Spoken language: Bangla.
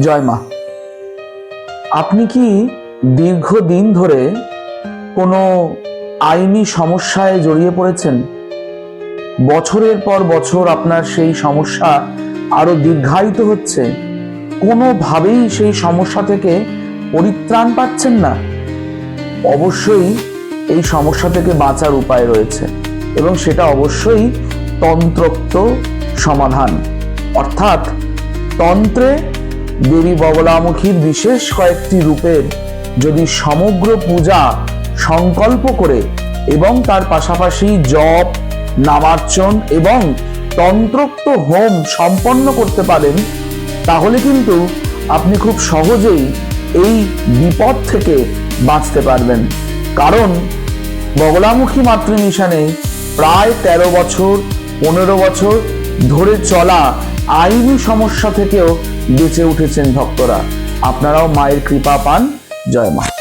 জয় মা। আপনি কি দীর্ঘদিন ধরে কোনো আইনি সমস্যায় জড়িয়ে পড়েছেন? বছরের পর বছর আপনার সেই সমস্যা আরো দীর্ঘায়িত হচ্ছে, কোনোভাবেই সেই সমস্যা থেকে পরিত্রাণ পাচ্ছেন না? অবশ্যই এই সমস্যা থেকে বাঁচার উপায় রয়েছে, এবং সেটা অবশ্যই তন্ত্রোক্ত সমাধান। অর্থাৎ তন্ত্রে দেবী বগলামুখীর বিশেষ কয়েকটি রূপের যদি সমগ্র পূজা সংকল্প করে এবং তার পাশাপাশি জপ, নামার্চন এবং তন্ত্রোক্ত হোম সম্পন্ন করতে পারেন, তাহলে কিন্তু আপনি খুব সহজেই এই বিপদ থেকে বাঁচতে পারবেন। কারণ বগলামুখী মাতৃ মিশনে প্রায় 13 বছর 15 বছর ধরে চলা আইনি সমস্যা থেকেও বেঁচে উঠেছেন ভক্তরা। আপনারাও মায়ের কৃপা পান। জয় মা।